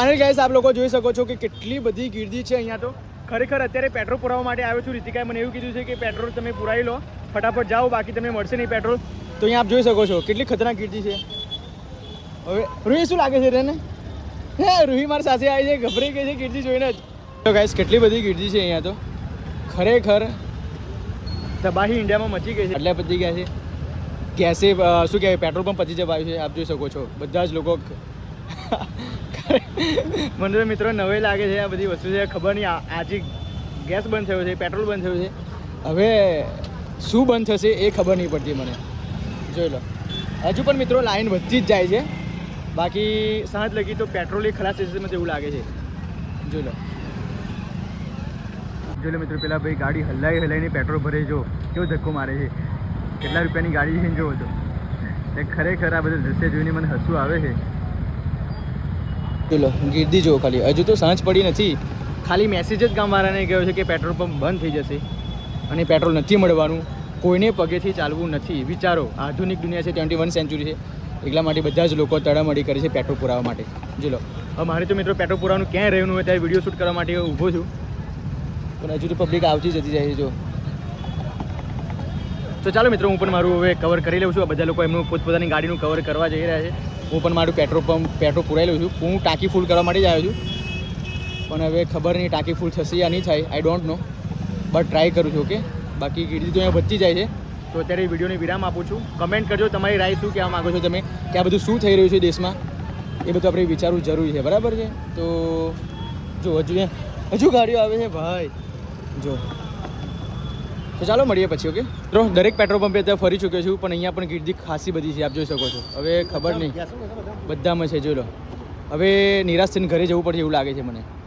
અને ગાઈસ આપ લોકો જોઈ શકો છો કે કેટલી બધી ગીર્દી છે અહીંયા તો ખરેખર અત્યારે પેટ્રોલ પુરાવવા માટે આવ્યો છું રીતિકાએ મને એવું કીધું છે કે પેટ્રોલ તમે પુરાવી લો ફટાફટ જાઓ બાકી તમને મળશે નહીં પેટ્રોલ તો અહીંયા આપ જોઈ શકો છો કેટલી ખતરનાક ગીર્દી છે હવે રૂહી શું લાગે છે તેને હે રૂહી મારી સાથે આવી છે ગભરાઈ ગઈ છે ગીર્દી જોઈને જ તો ગાઈસ કેટલી બધી ગીર્દી છે અહીંયા તો ખરેખર તબાહી ઇન્ડિયામાં મચી ગઈ છે એટલે પતી ગયા છે ગેસે શું કહેવાય પેટ્રોલ પંપ પતી જવાયું છે આપ જોઈ શકો છો બધા જ લોકો મને તો મિત્રો નવાઈ લાગે છે આ બધી વસ્તુ છે ખબર નહીં આજે ગેસ બંધ થયો છે પેટ્રોલ બંધ થયું છે હવે શું બંધ થશે એ ખબર નહીં પડતી મને જોઈ લો હજુ પણ મિત્રો લાઈન વધતી જ જાય છે બાકી સાંજ લગી તો પેટ્રોલ એ ખલાસ થશે મને એવું લાગે છે જોઈ લો મિત્રો પેલા ભાઈ ગાડી હલાઈને પેટ્રોલ ભરે જો કેવો ધક્કો મારે છે કેટલા રૂપિયાની ગાડી છે જોવો તો એ ખરેખર આ બધું દ્રશ્ય જોઈને મને હસવું આવે છે ચલો ગીર્દી જુઓ ખાલી હજુ તો સાંજ પડી નથી ખાલી મેસેજ જ ગામવાળાને ગયો છે કે પેટ્રોલ પંપ બંધ થઈ જશે અને પેટ્રોલ નથી મળવાનું કોઈને પગેથી ચાલવું નથી વિચારો આધુનિક દુનિયા છે 21 સેન્ચુરી છે એટલા માટે બધા જ લોકો તડામડી કરે છે પેટ્રોલ પુરાવા માટે જો લો હવે મારે તો મિત્રો પેટ્રોલ પુરાવાનું ક્યાંય રહેવાનું હોય ત્યારે વિડીયો શૂટ કરવા માટે ઊભો છું પણ હજુ તો પબ્લિક આવતી જતી જાય છે જો તો ચાલો મિત્રો હું પણ મારું હવે કવર કરી લઉં છું બધા લોકો એમનું પોતપોતાની ગાડીનું કવર કરવા જઈ રહ્યા છે હું પણ મારું પેટ્રોલ પુરાઈ લઉં છું હું ટાંકી ફૂલ કરવા માટે જ આવ્યો છું પણ હવે ખબર નહીં ટાંકી ફૂલ થશે યા નહીં થાય I don't know but try કરું છું ઓકે બાકી ગીર્દી તો અહીંયા વધતી જાય છે તો અત્યારે વિડીયોને વિરામ આપું છું કમેન્ટ કરજો તમારી રાય શું કહેવા માગો છો તમે કે આ બધું શું થઈ રહ્યું છે દેશમાં એ બધું આપણે વિચારવું જરૂરી છે બરાબર છે તો જો હજુ ગાડીઓ આવે છે ભાઈ જો તો ચાલો મળીએ પછી ઓકે તો દરેક પેટ્રોલ પંપે ત્યાં ફરી ચૂક્યો છું પણ અહીંયા પણ ગીર્દી ખાસી બધી છે આપ જોઈ શકો છો હવે ખબર નહીં બધામાં છે જોઈ લો હવે નિરાશ થઈને ઘરે જવું પડશે એવું લાગે છે મને